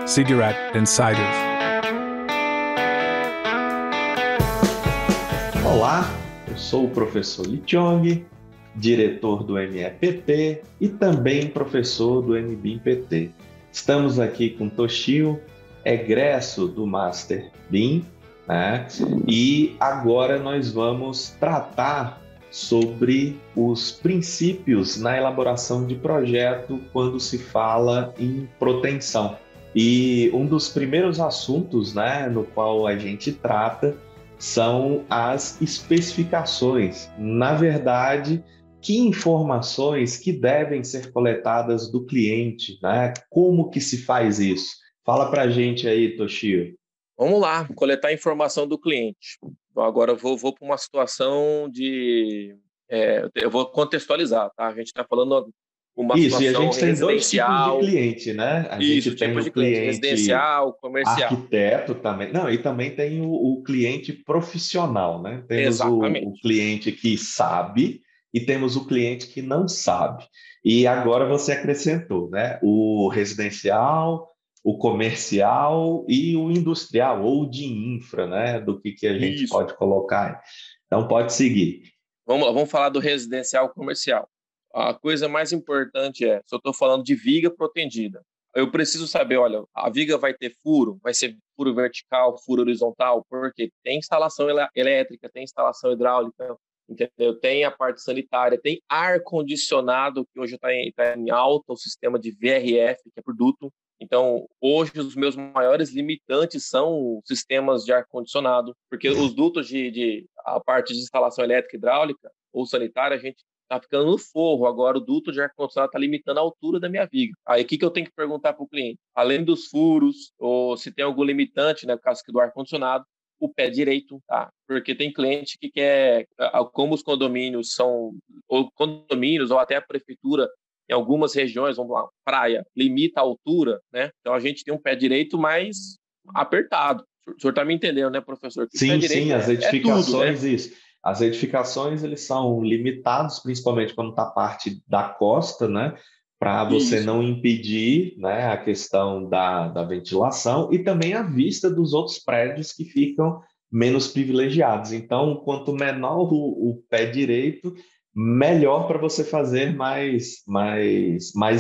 Cigarette Insiders. Olá, eu sou o professor Lee Chong, diretor do MEPT e também professor do MBIM-PT. Estamos aqui com Toshio, egresso do Master BIM, né? E agora nós vamos tratar sobre os princípios na elaboração de projeto quando se fala em proteção. E um dos primeiros assuntos, né, no qual a gente trata são as especificações. Na verdade, que informações que devem ser coletadas do cliente, né? Como que se faz isso? Fala para a gente aí, Toshio. Vamos lá, coletar informação do cliente. Então, agora eu vou para uma situação de... eu vou contextualizar, tá? A gente está falando uma Isso, e a situação gente tem dois tipos de residencial. cliente, né? A Isso, gente tem tipo o de cliente, cliente residencial, comercial. arquiteto também. Não, e também tem o cliente profissional, né? Temos o Exatamente. cliente que sabe e temos o cliente que não sabe. E agora você acrescentou, né? O residencial, o comercial e o industrial, ou de infra, né? Do que a gente Isso. pode colocar aí. Então pode seguir. Vamos lá, vamos falar do residencial comercial. A coisa mais importante é, se eu estou falando de viga protendida, eu preciso saber, olha, a viga vai ter furo, vai ser furo vertical, furo horizontal, porque tem instalação elétrica, tem instalação hidráulica, entendeu? Tem a parte sanitária, tem ar-condicionado, que hoje está em alta, o sistema de VRF, que é produto. Então, hoje, os meus maiores limitantes são os sistemas de ar-condicionado, porque os dutos a parte de instalação elétrica, hidráulica ou sanitária, a gente está ficando no forro. Agora, o duto de ar-condicionado está limitando a altura da minha viga. Aí, o que eu tenho que perguntar para o cliente? Além dos furos, ou se tem algum limitante, né, no caso do ar-condicionado, o pé direito, tá? Porque tem cliente que quer, como os condomínios são, ou condomínios, ou até a prefeitura, em algumas regiões, vamos lá, praia, limita a altura, né? Então a gente tem um pé direito mais apertado. O senhor está me entendendo, né, professor? Que o pé Sim, direito sim, as é tudo, né? edificações, isso. As edificações, eles são limitados, principalmente quando está parte da costa, né? Para você Isso, não impedir, né, a questão da ventilação e também a vista dos outros prédios que ficam menos privilegiados. Então, quanto menor o pé direito, melhor para você fazer mais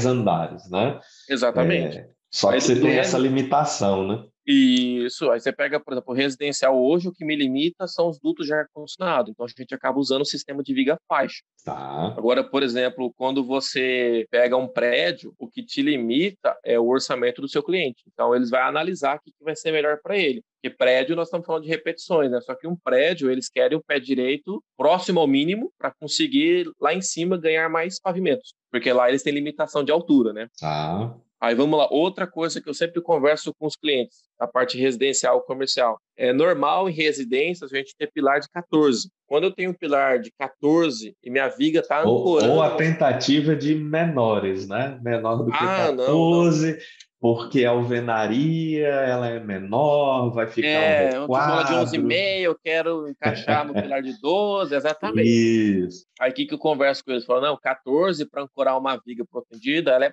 andares, né? exatamente. Só Aí que você tem essa limitação, né? Isso, aí você pega, por exemplo, o residencial hoje, o que me limita são os dutos de ar-condicionado. Então a gente acaba usando o sistema de viga faixa. Tá. Agora, por exemplo, quando você pega um prédio, o que te limita é o orçamento do seu cliente. Então, eles vão analisar o que vai ser melhor para ele. Porque prédio, nós estamos falando de repetições, né? Só que um prédio, eles querem o pé direito próximo ao mínimo para conseguir, lá em cima, ganhar mais pavimentos. Porque lá eles têm limitação de altura, né? Tá. Aí vamos lá, outra coisa que eu sempre converso com os clientes, a parte residencial comercial. É normal em residências a gente ter pilar de 14. Quando eu tenho um pilar de 14 e minha viga está Ou a ancorando... tentativa de menores, né? Menor do que Não. 14, porque a alvenaria ela é menor, vai ficar um Um tijolo de requadro. 11,5, eu quero encaixar no pilar de 12, exatamente. Isso. Aí o que eu converso com eles? Falo, não, 14 para ancorar uma viga protendida, ela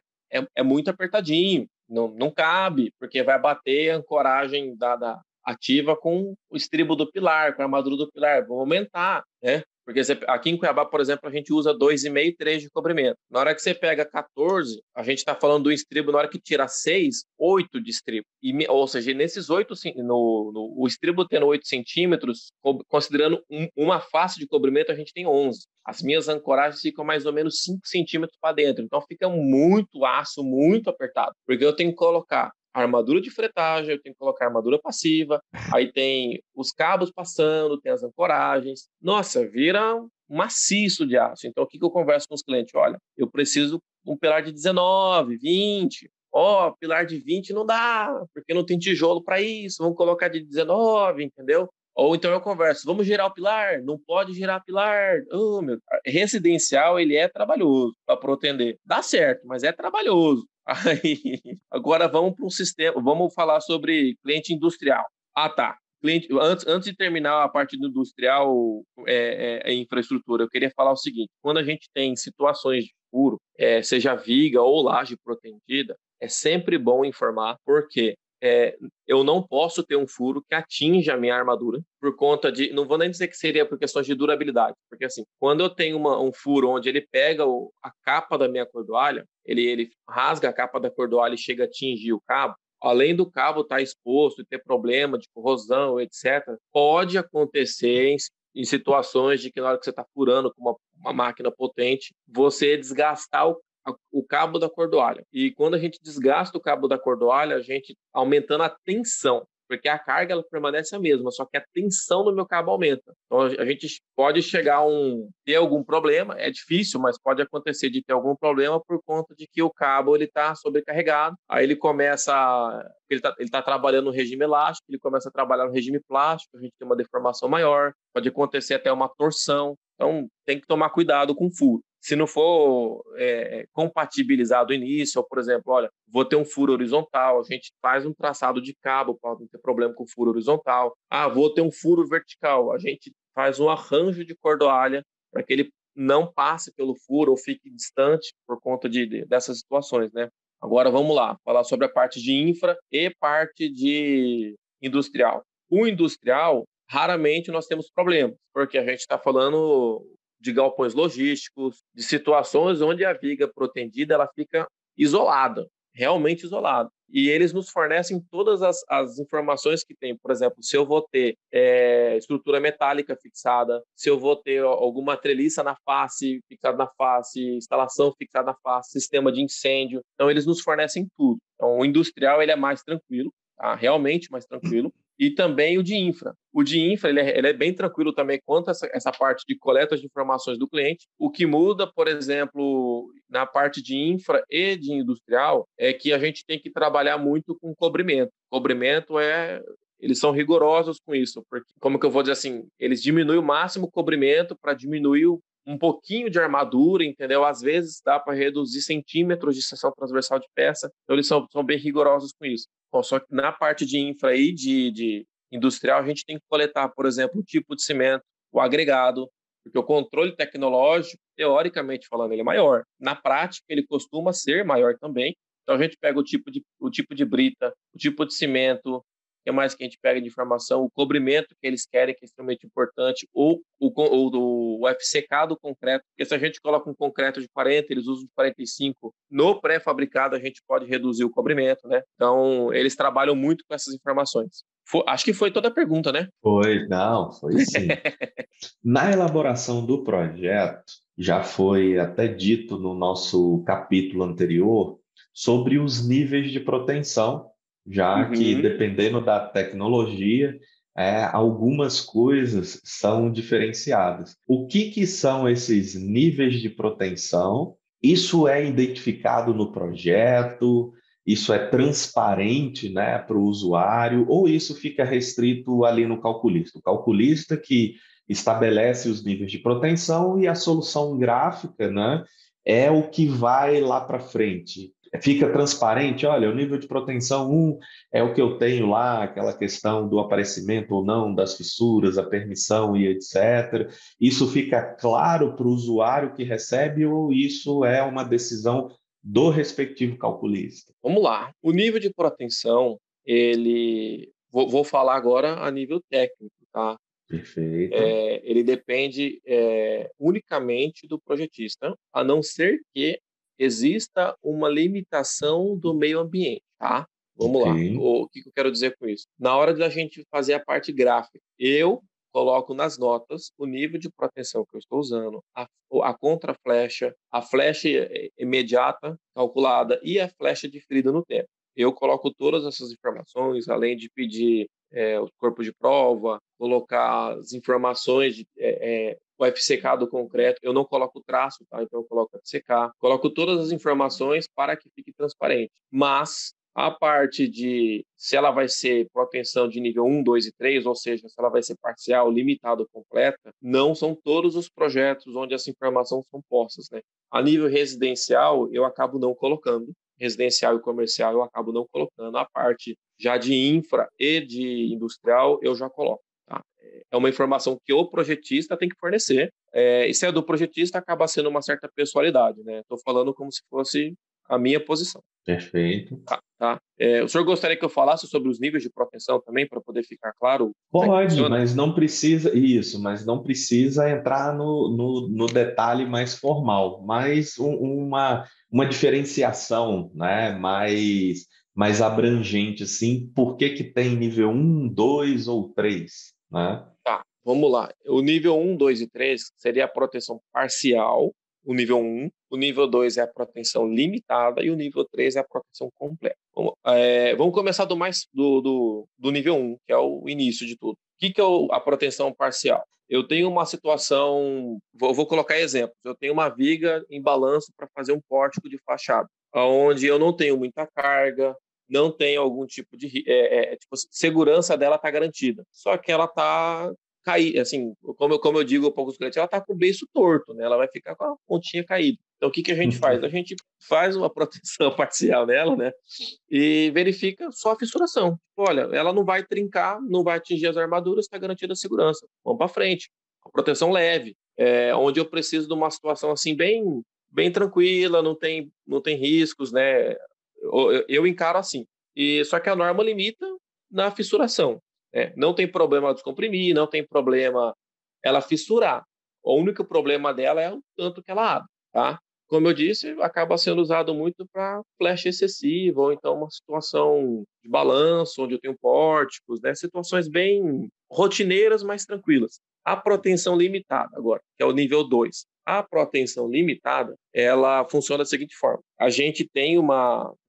é muito apertadinho, não cabe, porque vai bater a ancoragem da ativa com o estribo do pilar, com a armadura do pilar, vão aumentar, né? Porque aqui em Cuiabá, por exemplo, a gente usa 2,5 e 3 de cobrimento. Na hora que você pega 14, a gente está falando do estribo, na hora que tira 6, 8 de estribo. Ou seja, nesses 8, o estribo tendo 8 centímetros, considerando uma face de cobrimento, a gente tem 11. As minhas ancoragens ficam mais ou menos 5 centímetros para dentro. Então fica muito aço, muito apertado. Porque eu tenho que colocar a armadura de fretagem, eu tenho que colocar a armadura passiva, aí tem os cabos passando, tem as ancoragens. Nossa, vira um maciço de aço. Então, o que eu converso com os clientes? Olha, eu preciso de um pilar de 19, 20. Pilar de 20 não dá, porque não tem tijolo para isso. Vamos colocar de 19, entendeu? Ou então eu converso, vamos girar o pilar? Não pode girar pilar. Residencial, ele é trabalhoso para protender. Dá certo, mas é trabalhoso. Aí, agora vamos para um sistema, vamos falar sobre cliente industrial. Tá. Cliente, antes de terminar a parte do industrial infraestrutura, eu queria falar o seguinte: quando a gente tem situações de furo, seja viga ou laje protegida, é sempre bom informar, porque eu não posso ter um furo que atinja a minha armadura por conta de, não vou nem dizer que seria por questões de durabilidade, porque assim, quando eu tenho um furo onde ele pega a capa da minha cordoalha, ele rasga a capa da cordoalha e chega a atingir o cabo, além do cabo estar exposto e ter problema de corrosão, etc., pode acontecer em situações de que na hora que você está furando com uma máquina potente, você desgastar o cabo da cordoalha. E quando a gente desgasta o cabo da cordoalha, a gente aumentando a tensão, porque a carga ela permanece a mesma, só que a tensão no meu cabo aumenta. Então a gente pode chegar a ter algum problema, é difícil, mas pode acontecer de ter algum problema por conta de que o cabo ele está sobrecarregado. Aí ele começa, ele tá trabalhando no regime elástico, ele começa a trabalhar no regime plástico, a gente tem uma deformação maior, pode acontecer até uma torção. Então tem que tomar cuidado com o furo. Se não for compatibilizado no início, ou, por exemplo, olha, vou ter um furo horizontal, a gente faz um traçado de cabo para não ter problema com o furo horizontal. Vou ter um furo vertical, a gente faz um arranjo de cordoalha para que ele não passe pelo furo ou fique distante por conta dessas situações, né? Agora vamos lá, falar sobre a parte de infra e parte de industrial. O industrial, raramente nós temos problemas, porque a gente está falando de galpões logísticos, de situações onde a viga protendida ela fica isolada, realmente isolada. E eles nos fornecem todas as informações que tem. Por exemplo, se eu vou ter estrutura metálica fixada, se eu vou ter alguma treliça na face, fixada na face, instalação fixada na face, sistema de incêndio. Então, eles nos fornecem tudo. Então, o industrial ele é mais tranquilo, tá? Realmente mais tranquilo. E também o de infra. O de infra ele é bem tranquilo também quanto a essa parte de coleta de informações do cliente. O que muda, por exemplo, na parte de infra e de industrial, é que a gente tem que trabalhar muito com cobrimento. Cobrimento eles são rigorosos com isso, porque, como que eu vou dizer assim, eles diminuem o máximo o cobrimento para diminuir um pouquinho de armadura, entendeu? Às vezes dá para reduzir centímetros de seção transversal de peça, então eles são bem rigorosos com isso. Bom, só que na parte de infra e de industrial, a gente tem que coletar, por exemplo, o tipo de cimento, o agregado, porque o controle tecnológico, teoricamente falando, ele é maior. Na prática, ele costuma ser maior também. Então, a gente pega o tipo de brita, o tipo de cimento, o que mais que a gente pega de informação, o cobrimento que eles querem, que é extremamente importante, ou o FCK do concreto, porque se a gente coloca um concreto de 40, eles usam de 45, no pré-fabricado a gente pode reduzir o cobrimento, né? Então, eles trabalham muito com essas informações. Acho que foi toda a pergunta, né? Foi, não, foi sim. Na elaboração do projeto, já foi até dito no nosso capítulo anterior sobre os níveis de proteção, já que Uhum. dependendo da tecnologia, algumas coisas são diferenciadas. O que são esses níveis de proteção? Isso é identificado no projeto? Isso é transparente, né, para o usuário? Ou isso fica restrito ali no calculista? O calculista que estabelece os níveis de proteção e a solução gráfica, né, é o que vai lá para frente. Fica transparente, olha, o nível de proteção 1 é o que eu tenho lá, aquela questão do aparecimento ou não das fissuras, a permissão e etc. Isso fica claro para o usuário que recebe ou isso é uma decisão do respectivo calculista? Vamos lá. O nível de proteção, vou falar agora a nível técnico, tá? Perfeito. Ele depende unicamente do projetista, a não ser que exista uma limitação do meio ambiente, tá? Vamos Ok. lá. O que eu quero dizer com isso? Na hora da gente fazer a parte gráfica, eu coloco nas notas o nível de proteção que eu estou usando, a contraflecha, a flecha imediata calculada e a flecha diferida no tempo. Eu coloco todas essas informações, além de pedir o corpo de prova, colocar as informações, o FCK do concreto. Eu não coloco o traço, tá? Então eu coloco o FCK. Coloco todas as informações para que fique transparente. Mas a parte de se ela vai ser proteção de nível 1, 2 e 3, ou seja, se ela vai ser parcial, limitada ou completa, não são todos os projetos onde essa informação são postas, né? A nível residencial, eu acabo não colocando. Residencial e comercial, eu acabo não colocando. A parte já de infra e de industrial, eu já coloco. Tá? É uma informação que o projetista tem que fornecer. E se é do projetista, acaba sendo uma certa pessoalidade, né? Estou falando como se fosse a minha posição. Perfeito. Tá? tá? O senhor gostaria que eu falasse sobre os níveis de proteção também, para poder ficar claro como é que Pode, funciona? mas não precisa, isso, mas não precisa entrar no detalhe mais formal, mas uma diferenciação, né, mais abrangente, assim, por que que tem nível um, 2 ou 3, né? Tá, vamos lá. O nível um, 2 e 3 seria a proteção parcial, o nível um. O nível 2 é a proteção limitada e o nível 3 é a proteção completa. Vamos começar do nível um, que é o início de tudo. O que é a proteção parcial? Eu tenho uma situação, vou colocar exemplos. Eu tenho uma viga em balanço para fazer um pórtico de fachada, onde eu não tenho muita carga, não tem algum tipo de tipo, segurança dela está garantida. Só que ela está cair, assim, como eu digo para os clientes, ela está com o beiço torto, né? Ela vai ficar com a pontinha caída. Então, o que a gente faz? A gente faz uma proteção parcial nela, né? E verifica só a fissuração. Olha, ela não vai trincar, não vai atingir as armaduras, está garantida a segurança. Vamos para frente. A proteção leve, onde eu preciso de uma situação assim bem tranquila, não tem riscos, né? Eu encaro assim. E só que a norma limita na fissuração. Não tem problema descomprimir, não tem problema ela fissurar. O único problema dela é o tanto que ela abre, tá? Como eu disse, acaba sendo usado muito para flecha excessiva, ou então uma situação de balanço, onde eu tenho pórticos, né? Situações bem rotineiras, mas tranquilas. A proteção limitada, agora, que é o nível 2. A proteção limitada, ela funciona da seguinte forma. A gente tem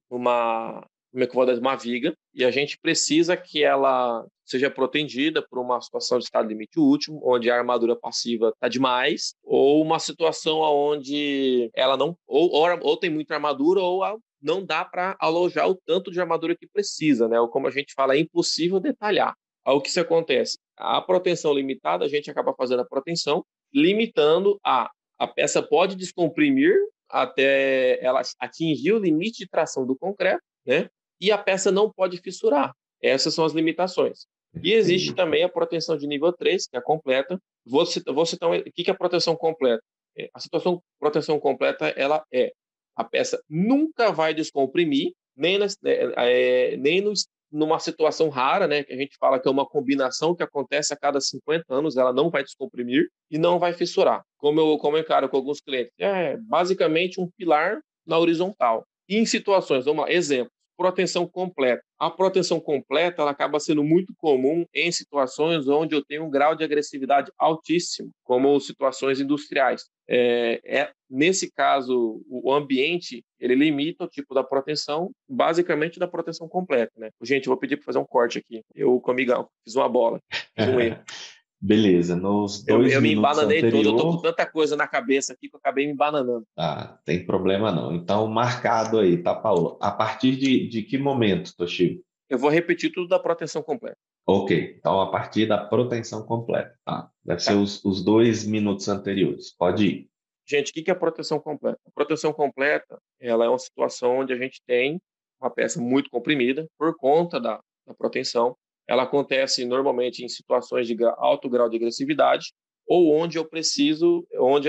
como é que eu vou dizer, uma viga, e a gente precisa que ela seja protegida por uma situação de estado limite último, onde a armadura passiva está demais, ou uma situação onde ela não, ou tem muita armadura, ou não dá para alojar o tanto de armadura que precisa, né? Ou como a gente fala, é impossível detalhar. Aí o que isso acontece? A proteção limitada, a gente acaba fazendo a proteção, limitando a peça pode descomprimir até ela atingir o limite de tração do concreto, né? E a peça não pode fissurar. Essas são as limitações. E existe também a proteção de nível 3, que é a completa. Vou citar o que é a proteção completa? A situação proteção completa, ela a peça nunca vai descomprimir, nem numa situação rara, né, que a gente fala que é uma combinação que acontece a cada 50 anos, ela não vai descomprimir e não vai fissurar. Como eu encaro com alguns clientes, basicamente um pilar na horizontal. E em situações, vamos lá, exemplo, proteção completa. A proteção completa ela acaba sendo muito comum em situações onde eu tenho um grau de agressividade altíssimo, como situações industriais. Nesse caso, o ambiente ele limita o tipo da proteção, basicamente da proteção completa, né? Gente, eu vou pedir para fazer um corte aqui. Eu, comigão, fiz uma bola, fiz um erro. Beleza, nos Eu, 2 eu me minutos embananei todo, eu tô com anterior, tanta coisa na cabeça aqui que eu acabei me embananando. tem problema não. Então, marcado aí, tá, Paulo? A partir de que momento, Toshio? Eu vou repetir tudo da proteção completa. Ok, então a partir da proteção completa, tá? Deve ser Tá. os 2 minutos anteriores. Pode ir. Gente, o que é a proteção completa? A proteção completa, ela é uma situação onde a gente tem uma peça muito comprimida por conta da proteção. Ela acontece normalmente em situações de alto grau de agressividade ou onde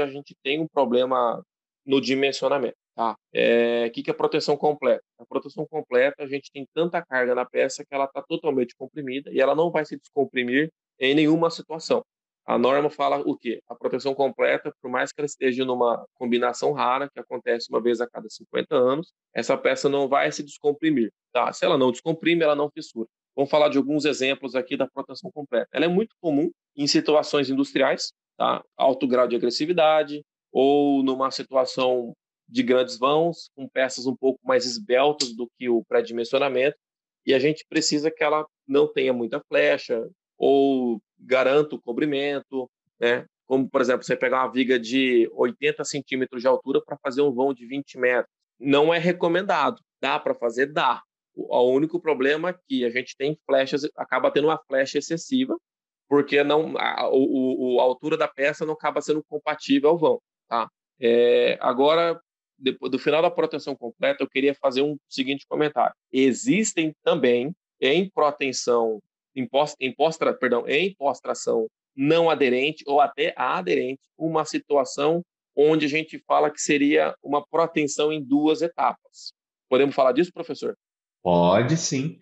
a gente tem um problema no dimensionamento. Tá? O que é a proteção completa? A proteção completa, a gente tem tanta carga na peça que ela está totalmente comprimida e ela não vai se descomprimir em nenhuma situação. A norma fala o quê? A proteção completa, por mais que ela esteja numa combinação rara, que acontece uma vez a cada 50 anos, essa peça não vai se descomprimir. Tá? Se ela não descomprime, ela não fissura. Vamos falar de alguns exemplos aqui da proteção completa. Ela é muito comum em situações industriais, tá? Alto grau de agressividade, ou numa situação de grandes vãos, com peças um pouco mais esbeltas do que o pré-dimensionamento, e a gente precisa que ela não tenha muita flecha, ou garanta o cobrimento, né? Como, por exemplo, você pegar uma viga de 80 centímetros de altura para fazer um vão de 20 metros. Não é recomendado. Dá para fazer? Dá. O único problema é que a gente tem flechas, acaba tendo uma flecha excessiva, porque a altura da peça não acaba sendo compatível ao vão. Tá? Agora, depois do final da proteção completa, eu queria fazer um seguinte comentário. Existem também, em proteção em pós-tração não aderente ou até aderente, uma situação onde a gente fala que seria uma proteção em duas etapas. Podemos falar disso, professor? Pode sim.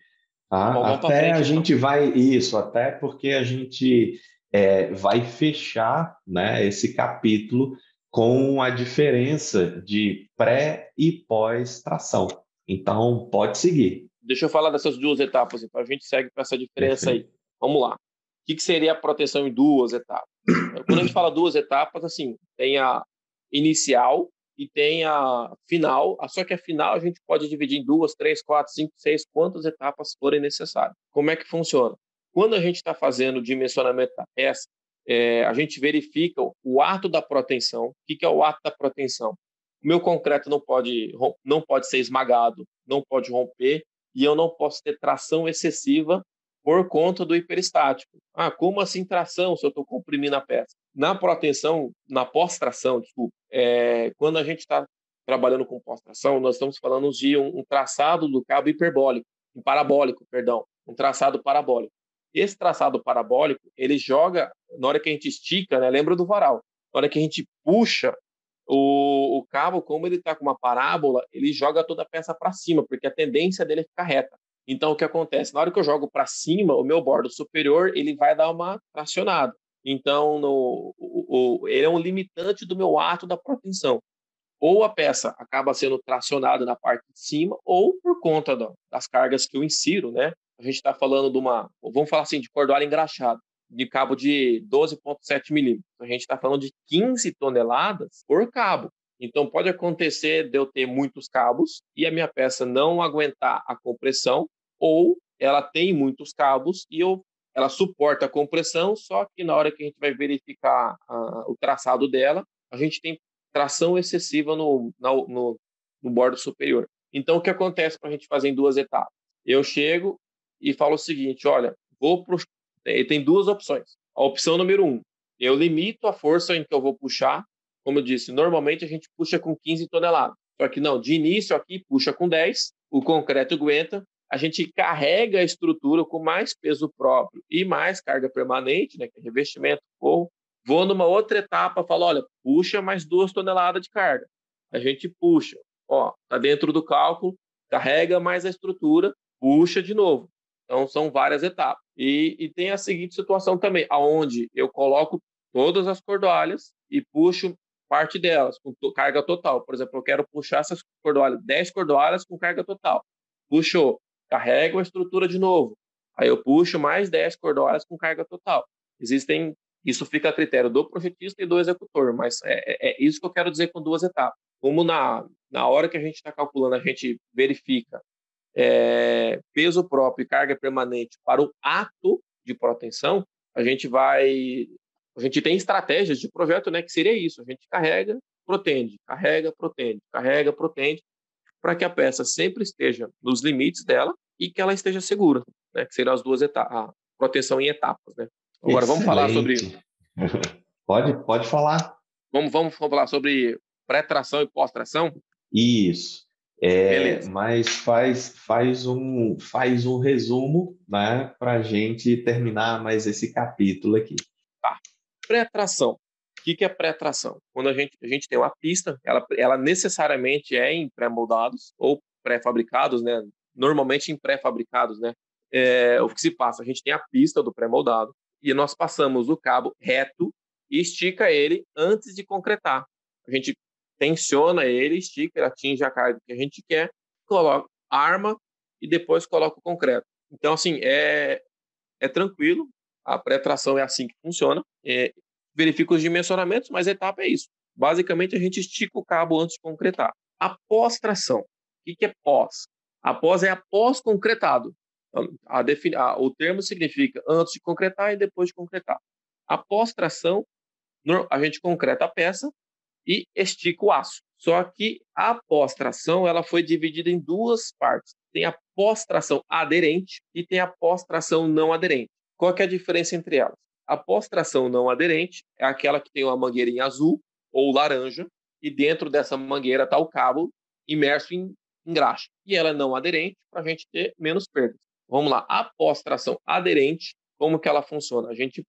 Tá bom, Tá? vamos para Até a frente então. gente vai, isso, até porque a gente vai fechar, né, esse capítulo com a diferença de pré e pós-tração. Então, pode seguir. Deixa eu falar dessas duas etapas, então a gente segue para essa diferença aí. Perfeito. Vamos lá. O que seria a proteção em duas etapas? Quando a gente fala duas etapas, assim, tem a inicial e tem a final. Só que a final a gente pode dividir em duas, três, quatro, cinco, seis, quantas etapas forem necessárias. Como é que funciona? Quando a gente está fazendo o dimensionamento da peça, a gente verifica o ato da proteção. O que é o ato da proteção? O meu concreto não pode ser esmagado, não pode romper, e eu não posso ter tração excessiva por conta do hiperestático. Como assim tração se eu estou comprimindo a peça? Na proteção, na pós-tração, desculpa, quando a gente está trabalhando com pós-tração, nós estamos falando de um traçado do cabo hiperbólico, parabólico, perdão, um traçado parabólico. Esse traçado parabólico, ele joga, na hora que a gente estica, né, lembra do varal, na hora que a gente puxa o cabo, como ele está com uma parábola, ele joga toda a peça para cima, porque a tendência dele é ficar reta. Então, o que acontece? Na hora que eu jogo para cima, o meu bordo superior ele vai dar uma tracionada. Então, ele é um limitante do meu ato da proteção. Ou a peça acaba sendo tracionada na parte de cima, ou por conta das cargas que eu insiro, né? A gente está falando vamos falar assim, de cordoalho engraxado, de cabo de 12,7 milímetros. A gente está falando de 15 toneladas por cabo. Então, pode acontecer de eu ter muitos cabos e a minha peça não aguentar a compressão, ou ela tem muitos cabos e ela suporta a compressão, só que na hora que a gente vai verificar o traçado dela, a gente tem tração excessiva no bordo superior. Então, o que acontece para a gente fazer em duas etapas? Eu chego e falo o seguinte, olha, tem duas opções. A opção número 1, eu limito a força em que eu vou puxar. Como eu disse, normalmente a gente puxa com 15 toneladas. Só que não, de início aqui puxa com 10, o concreto aguenta, a gente carrega a estrutura com mais peso próprio e mais carga permanente, né, que é revestimento, forro. Vou numa outra etapa, falo, olha, puxa mais 2 toneladas de carga. A gente puxa, tá dentro do cálculo, carrega mais a estrutura, puxa de novo. Então, são várias etapas. E tem a seguinte situação também, aonde eu coloco todas as cordoalhas e puxo parte delas com carga total. Por exemplo, eu quero puxar essas cordoalhas, 10 cordoalhas com carga total. Puxou, carrego a estrutura de novo. Aí eu puxo mais 10 cordoalhas com carga total. Isso fica a critério do projetista e do executor, mas é isso que eu quero dizer com duas etapas. Como na hora que a gente está calculando, a gente verifica peso próprio e carga permanente para o ato de proteção, a gente tem estratégias de projeto, né, que seria isso, a gente carrega, protende, para que a peça sempre esteja nos limites dela e que ela esteja segura, né, que seriam as duas etapas, a proteção em etapas, né. Agora vamos falar sobre Excelente. Pode falar. vamos falar sobre pré-tração e pós-tração? Isso. Beleza. Mas faz um resumo, né, para a gente terminar mais esse capítulo aqui. Tá. Pré-tração. O que é pré-tração? Quando a gente tem uma pista, ela necessariamente é em pré-moldados ou pré-fabricados, né? Normalmente em pré-fabricados, né? O que se passa? A gente tem a pista do pré-moldado e nós passamos o cabo reto e estica ele antes de concretar. A gente tensiona ele, estica, ele atinge a carga que a gente quer, coloca, arma e depois coloca o concreto. Então, assim, é tranquilo, a pré-tração é assim que funciona, verifica os dimensionamentos, mas a etapa é isso. Basicamente, a gente estica o cabo antes de concretar. A pós-tração, o que é pós? A pós é após concretado. O termo significa antes de concretar e depois de concretar. A pós-tração, a gente concreta a peça e estica o aço. Só que a pós-tração ela foi dividida em duas partes. Tem a pós-tração aderente e tem a pós-tração não aderente. Qual que é a diferença entre elas? A pós-tração não aderente é aquela que tem uma mangueira em azul ou laranja e dentro dessa mangueira está o cabo imerso em graxa. E ela é não aderente para a gente ter menos perdas. Vamos lá. A pós-tração aderente, como que ela funciona? A gente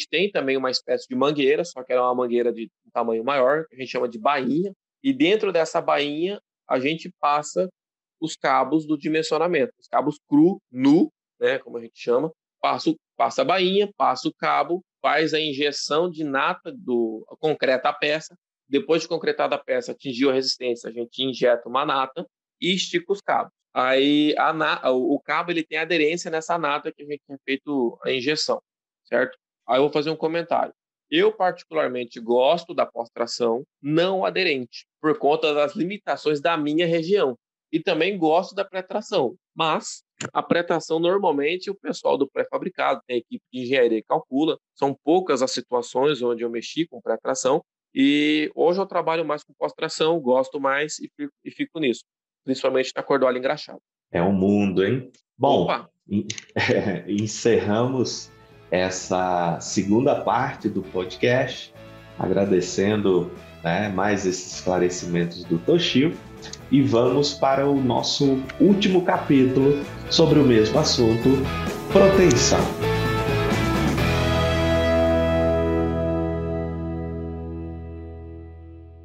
tem também uma espécie de mangueira, só que ela é uma mangueira de um tamanho maior, que a gente chama de bainha, e dentro dessa bainha a gente passa os cabos do dimensionamento, os cabos cru, nu, né, como a gente chama, passa a bainha, passa o cabo, faz a injeção de nata concreta a peça, depois de concretada a peça, atingiu a resistência, a gente injeta uma nata e estica os cabos. Aí o cabo ele tem aderência nessa nata que a gente tem feito a injeção, certo? Aí eu vou fazer um comentário. Eu, particularmente, gosto da pós-tração não aderente, por conta das limitações da minha região. E também gosto da pré-tração, mas a pré-tração, normalmente, o pessoal do pré-fabricado, tem a equipe de engenharia que calcula, são poucas as situações onde eu mexi com pré-tração, e hoje eu trabalho mais com pós-tração, gosto mais e fico nisso, principalmente na cordoalha engraxada. É um mundo, hein? Bom, encerramos essa segunda parte do podcast, agradecendo, né, mais esses esclarecimentos do Toshio, e vamos para o nosso último capítulo sobre o mesmo assunto, proteção.